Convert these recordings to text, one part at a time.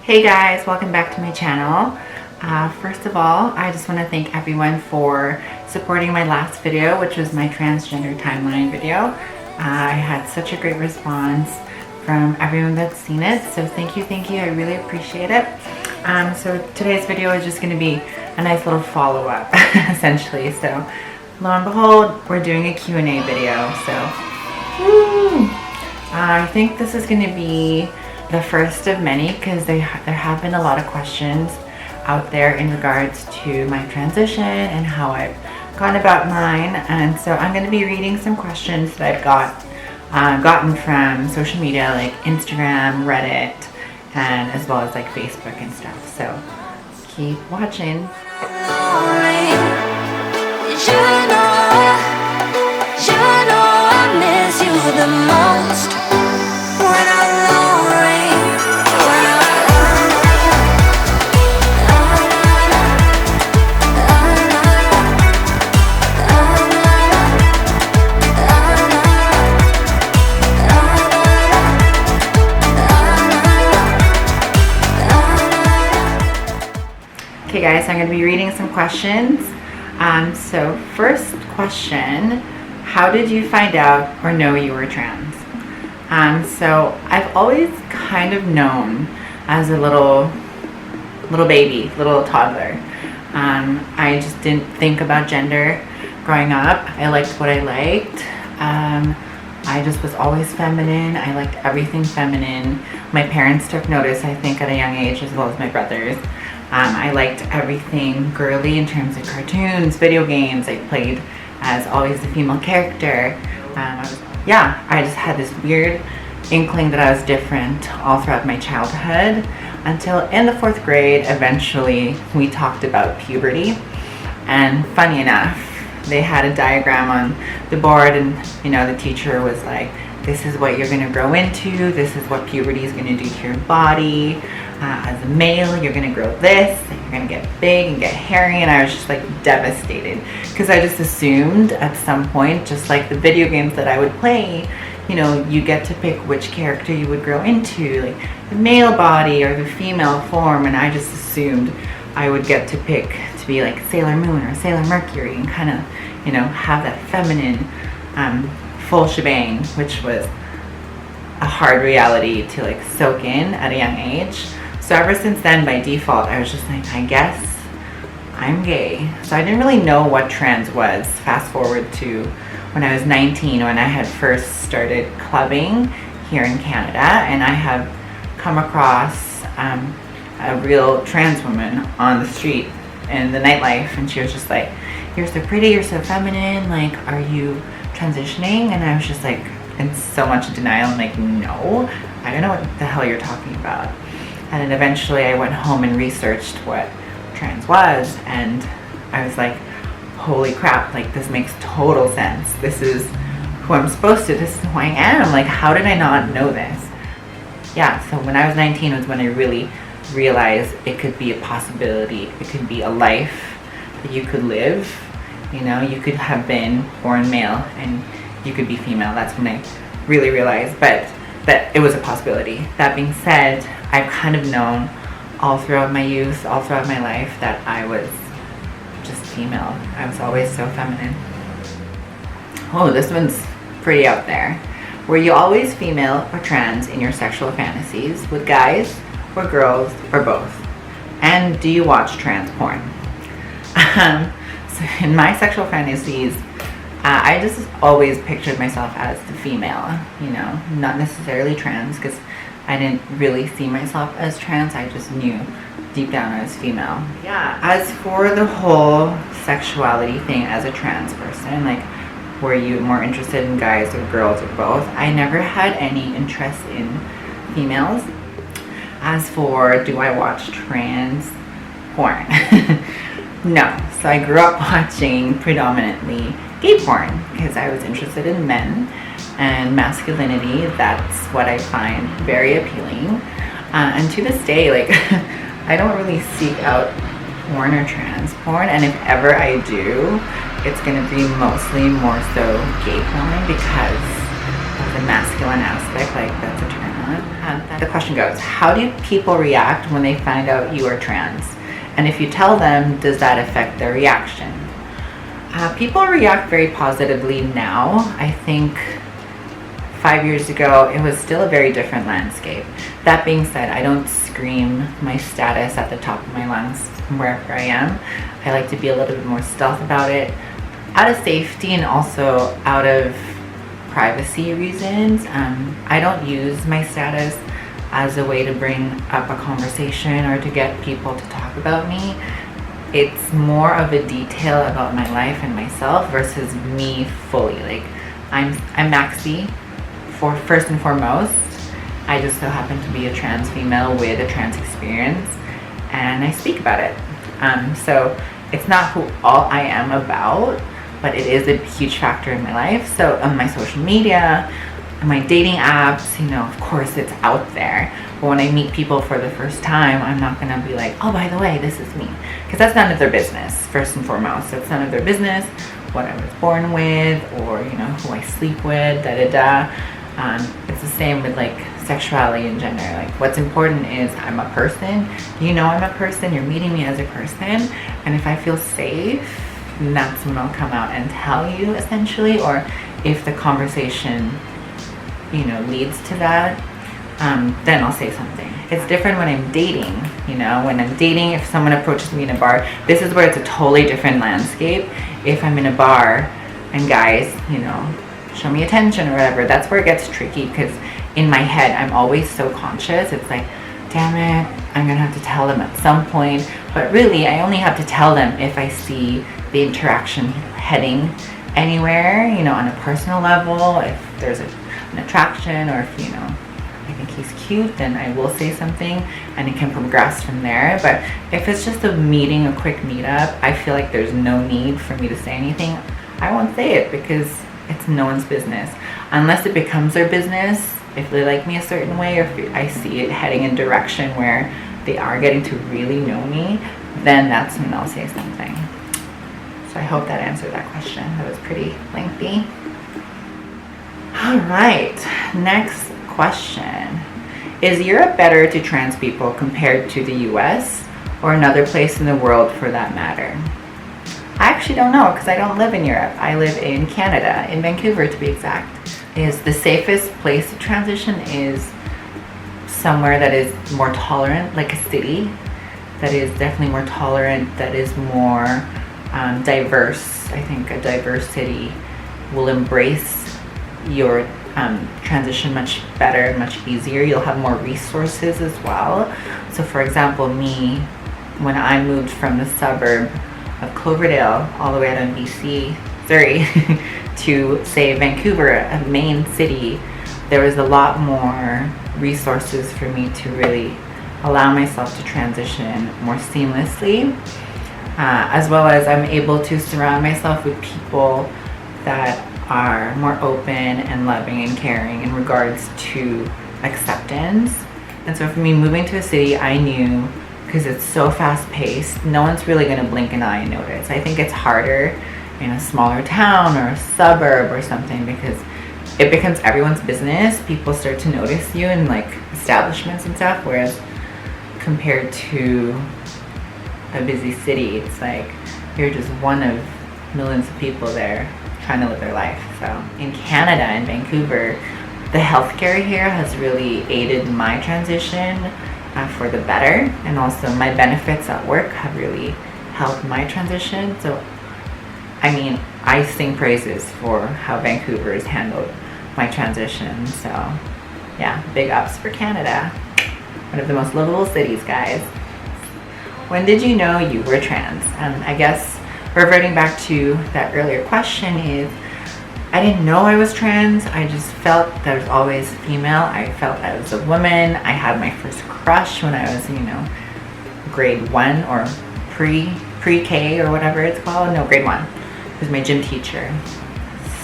Hey guys, welcome back to my channel. First of all, I just want to thank everyone for supporting my last video, which was my transgender timeline video. I had such a great response from everyone that's seen it, so thank you, I really appreciate it. So today's video is just going to be a nice little follow-up essentially. So lo and behold, we're doing a Q&A video, so I think this is going to be the first of many because there have been a lot of questions out there in regards to my transition and how I've gone about mine, and so I'm going to be reading some questions that I've gotten from social media like Instagram, Reddit, and as well as like Facebook and stuff. So keep watching. I miss you the most when Okay guys, I'm going to be reading some questions. So first question, how did you find out or know you were trans? So I've always kind of known as a little baby, little toddler. I just didn't think about gender growing up. I liked what I liked. I just was always feminine. I liked everything feminine. My parents took notice, I think, at a young age, as well as my brothers. I liked everything girly in terms of cartoons, video games. I played as always the female character. I just had this weird inkling that I was different all throughout my childhood until in the 4th grade, eventually we talked about puberty. And funny enough, they had a diagram on the board, and the teacher was like, this is what you're going to grow into, this is what puberty is going to do to your body. As a male, you're going to grow this, and you're going to get big and get hairy, and I was just like devastated because I just assumed at some point, just like the video games that I would play, you get to pick which character you would grow into, like the male body or the female form, and I just assumed I would get to pick to be like Sailor Moon or Sailor Mercury and kind of, have that feminine full shebang, which was a hard reality to like soak in at a young age. So ever since then, by default, I was just like, I guess I'm gay. So I didn't really know what trans was. Fast forward to when I was 19, when I had first started clubbing here in Canada, and I have come across a real trans woman on the street in the nightlife, and she was just like, you're so pretty, you're so feminine, like, are you transitioning? And I was just like in so much denial. I'm like, no, I don't know what the hell you're talking about. And then eventually I went home and researched what trans was, and I was like, holy crap, like this makes total sense. This is who I'm supposed to, this is who I am. Like, how did I not know this? Yeah, so when I was 19 was when I really realized it could be a possibility. It could be a life that you could live. You could have been born male and you could be female. That's when I really realized, but that it was a possibility. That being said, I've kind of known all throughout my youth, all throughout my life, that I was just female. I was always so feminine. Oh, this one's pretty out there. Were you always female or trans in your sexual fantasies with guys or girls or both? And do you watch trans porn? So in my sexual fantasies, I just always pictured myself as the female, not necessarily trans, because I didn't really see myself as trans. I just knew deep down I was female. Yeah, as for the whole sexuality thing as a trans person, like, were you more interested in guys or girls or both? I never had any interest in females. As for, do I watch trans porn? No. So I grew up watching predominantly gay porn because I was interested in men and masculinity. That's what I find very appealing. And to this day, like, I don't really seek out porn or trans porn, and if ever I do, it's going to be mostly more so gay porn because of the masculine aspect. Like, that's a turn on. The question goes, how do people react when they find out you are trans? And if you tell them, does that affect their reaction? People react very positively now. I think 5 years ago, it was still a very different landscape. That being said, I don't scream my status at the top of my lungs wherever I am. I like to be a little bit more stealth about it, out of safety and also out of privacy reasons. I don't use my status as a way to bring up a conversation or to get people to talk about me. It's more of a detail about my life and myself versus me fully. Like, I'm maxi for first and foremost. I just so happen to be a trans female with a trans experience, and I speak about it. So it's not who all I am about, but it is a huge factor in my life. So on my social media, my dating apps, you know, of course it's out there. But when I meet people for the first time, I'm not gonna be like, oh, by the way, this is me. Because that's none of their business, first and foremost. It's none of their business what I was born with, or, you know, who I sleep with, it's the same with like sexuality and gender. Like, what's important is I'm a person. You know I'm a person. You're meeting me as a person. And if I feel safe, that's when I'll come out and tell you, essentially. Or if the conversation, you know, leads to that, then I'll say something. It's different when I'm dating. You know, when I'm dating, if someone approaches me in a bar, this is where it's a totally different landscape. If I'm in a bar and guys, you know, show me attention or whatever, that's where it gets tricky, because in my head I'm always so conscious. It's like, damn it, I'm gonna have to tell them at some point. But really, I only have to tell them if I see the interaction heading anywhere, you know, on a personal level. If there's an attraction, or if, you know, I think he's cute, then I will say something and it can progress from there. But if it's just a meeting, a quick meetup, I feel like there's no need for me to say anything. I won't say it because it's no one's business. Unless it becomes their business, if they like me a certain way, or if I see it heading in a direction where they are getting to really know me, then that's when I'll say something. So I hope that answered that question. That was pretty lengthy. All right, next question. Is Europe better to trans people compared to the US or another place in the world for that matter? I actually don't know, because I don't live in Europe. I live in Canada, in Vancouver to be exact. Is the safest place to transition is somewhere that is more tolerant, like a city that is definitely more tolerant, that is more diverse. I think a diverse city will embrace your transition much better and much easier. You'll have more resources as well. So for example, me, when I moved from the suburb of Cloverdale all the way out in BC, to say Vancouver, a main city, there was a lot more resources for me to really allow myself to transition more seamlessly, as well as I'm able to surround myself with people that are more open and loving and caring in regards to acceptance. And so for me, moving to a city, I knew, because it's so fast paced, no one's really going to blink an eye and notice. I think it's harder in a smaller town or a suburb or something, because it becomes everyone's business. People start to notice you in like establishments and stuff, whereas compared to a busy city, it's like you're just one of millions of people there trying to live their life. So in Canada, in Vancouver, the healthcare here has really aided my transition for the better, and also my benefits at work have really helped my transition. So I mean, I sing praises for how Vancouver has handled my transition. So yeah, big ups for Canada. One of the most livable cities, guys. When did you know you were trans? I guess reverting back to that earlier question is, I didn't know I was trans. I just felt that I was always female. I felt I was a woman. I had my first crush when I was, you know, grade 1 or pre-K or whatever it's called. No, grade 1. He was my gym teacher.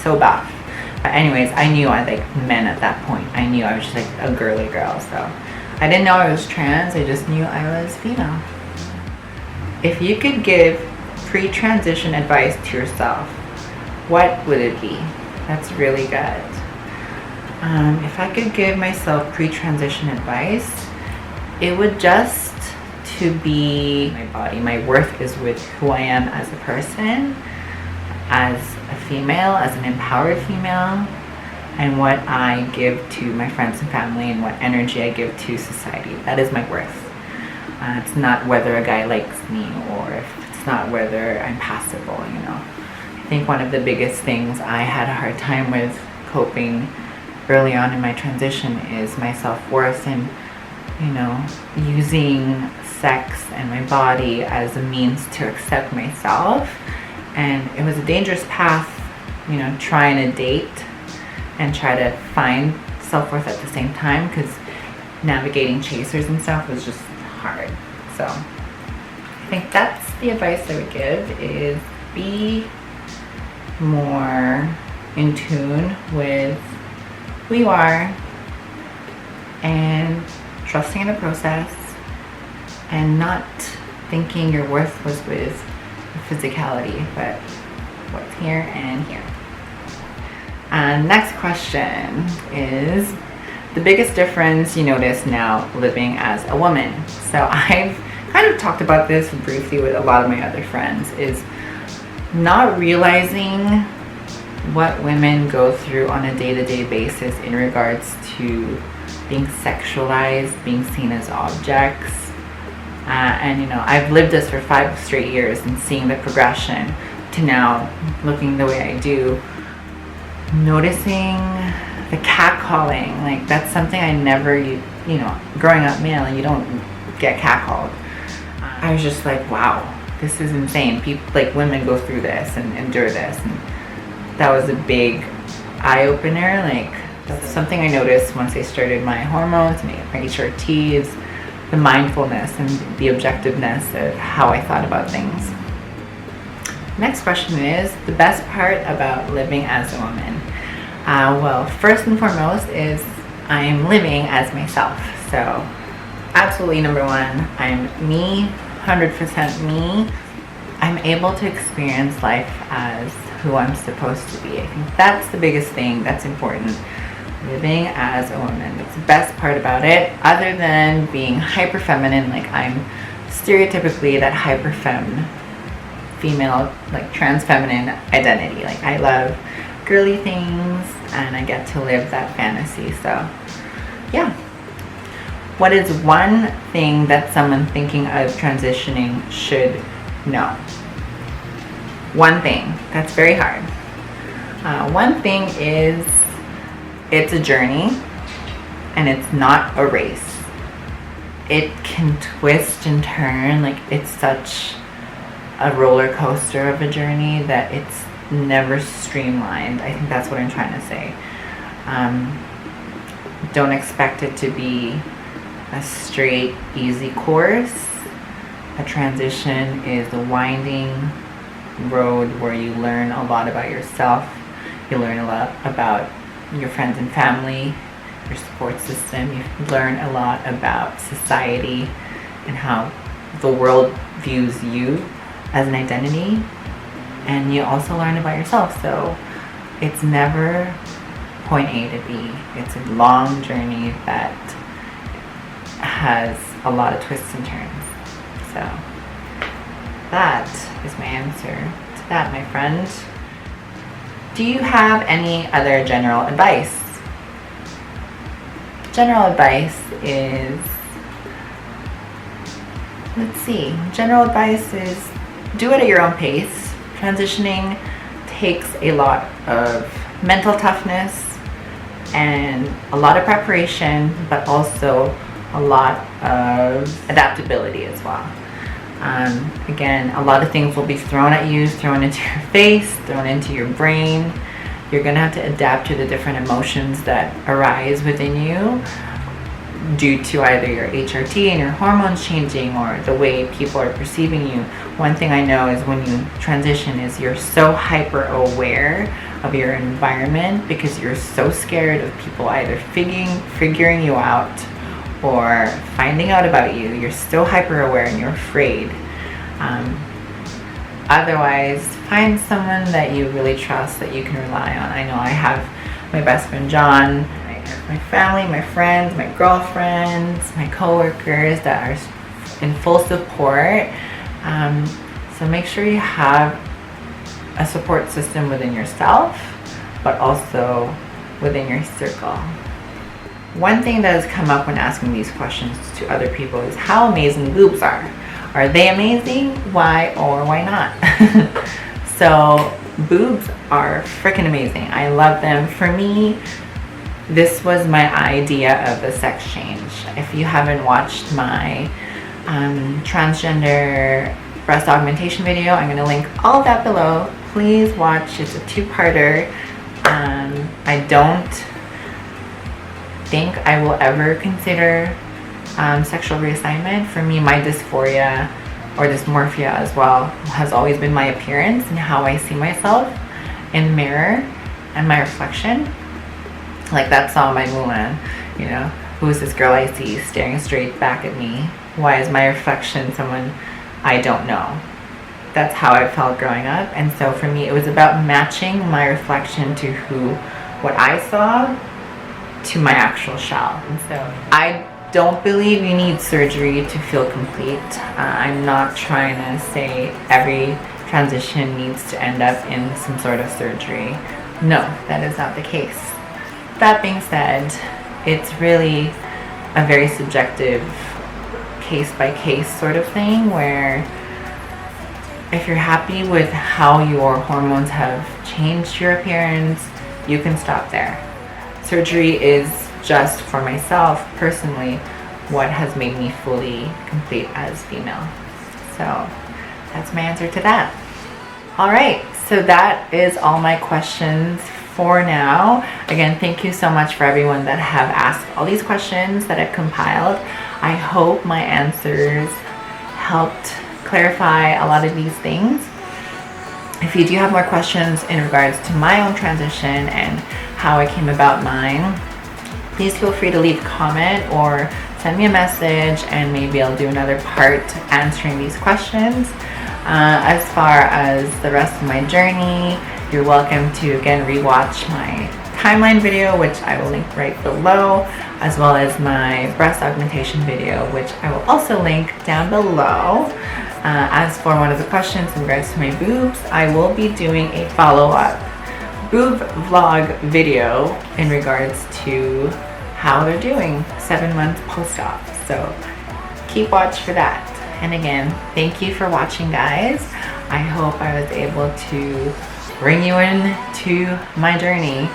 So buff. But anyways, I knew I liked men at that point. I knew I was just like a girly girl. So I didn't know I was trans. I just knew I was female. If you could give pre-transition advice to yourself, what would it be? That's really good. If I could give myself pre-transition advice, it would just to be my body. My worth is with who I am as a person, as a female, as an empowered female, and what I give to my friends and family and what energy I give to society. That is my worth. It's not whether a guy likes me, or if it's not whether I'm passable, you know. I think one of the biggest things I had a hard time with coping early on in my transition is my self-worth, and, you know, using sex and my body as a means to accept myself. And it was a dangerous path, you know, trying to date and try to find self-worth at the same time, because navigating chasers and stuff was just hard. So I think that's the advice I would give, is be more in tune with who you are and trusting in the process, and not thinking your worth was with physicality, but what's here and here. Next question is the biggest difference you notice now living as a woman. So I've kind of talked about this briefly with a lot of my other friends, is not realizing what women go through on a day-to-day basis in regards to being sexualized, being seen as objects. And you know, I've lived this for 5 straight years, and seeing the progression to now looking the way I do, noticing the catcalling. Like, that's something I never, you know, growing up male, you don't get catcalled. I was just like, wow, this is insane. People, like, women go through this and endure this, and that was a big eye-opener. Like, that's something I noticed once I started my hormones, my HRTs, the mindfulness and the objectiveness of how I thought about things. Next question is the best part about living as a woman. Well, first and foremost is I'm living as myself. So absolutely number one, I'm me, 100% me. I'm able to experience life as who I'm supposed to be. I think that's the biggest thing that's important. Living as a woman. That's the best part about it, other than being hyper feminine. Like, I'm stereotypically that hyper femme female, like trans feminine identity. Like, I love girly things and I get to live that fantasy. So yeah. What is one thing that someone thinking of transitioning should know? One thing. That's very hard. One thing is, it's a journey and it's not a race. It can twist and turn. Like, it's such a roller coaster of a journey that it's never streamlined. I think that's what I'm trying to say. Don't expect it to be a straight, easy course. A transition is a winding road where you learn a lot about yourself. You learn a lot about your friends and family, your support system. You learn a lot about society and how the world views you as an identity, and you also learn about yourself. So it's never point A to B. It's a long journey that has a lot of twists and turns. So that is my answer to that, my friend. Do you have any other general advice? General advice is, let's see, general advice is do it at your own pace. Transitioning takes a lot of mental toughness and a lot of preparation, but also a lot of adaptability as well. Again, a lot of things will be thrown at you, thrown into your face, thrown into your brain. You're gonna have to adapt to the different emotions that arise within you due to either your HRT and your hormones changing or the way people are perceiving you. One thing I know is when you transition is you're so hyper aware of your environment because you're so scared of people either figuring you out or finding out about you. You're so hyper aware and you're afraid. Otherwise, find someone that you really trust, that you can rely on. I know I have my best friend John. my family, my friends, my girlfriends, my coworkers that are in full support. So make sure you have a support system within yourself, but also within your circle. One thing that has come up when asking these questions to other people is how amazing boobs are. Are they amazing? Why or why not? So boobs are freaking amazing. I love them. For me, this was my idea of a sex change. If you haven't watched my transgender breast augmentation video, I'm going to link all of that below. Please watch. It's a two-parter. I don't think I will ever consider sexual reassignment. For me, my dysphoria or dysmorphia as well has always been my appearance and how I see myself in the mirror and my reflection. Like that song by Mulan, you know, who's this girl I see staring straight back at me? Why is my reflection someone I don't know? That's how I felt growing up. And so for me, it was about matching my reflection to what I saw to my actual shell. And so I don't believe you need surgery to feel complete. I'm not trying to say every transition needs to end up in some sort of surgery. No, that is not the case. That being said, it's really a very subjective case-by-case sort of thing where if you're happy with how your hormones have changed your appearance, you can stop there. Surgery is just for myself personally what has made me fully complete as female. So that's my answer to that. All right, so that is all my questions for now. Again, thank you so much for everyone that have asked all these questions that I've compiled. I hope my answers helped clarify a lot of these things. If you do have more questions in regards to my own transition and how I came about mine, please feel free to leave a comment or send me a message and maybe I'll do another part answering these questions. As far as the rest of my journey, you're welcome to again rewatch my timeline video, which I will link right below, as well as my breast augmentation video, which I will also link down below. As for one of the questions in regards to my boobs, I will be doing a follow-up boob vlog video in regards to how they're doing 7 months post-op. So keep watch for that. And again, thank you for watching, guys. I hope I was able to bring you into my journey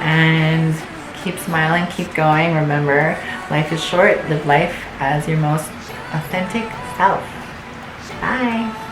and keep smiling, keep going. Remember, life is short. Live life as your most authentic self. Bye.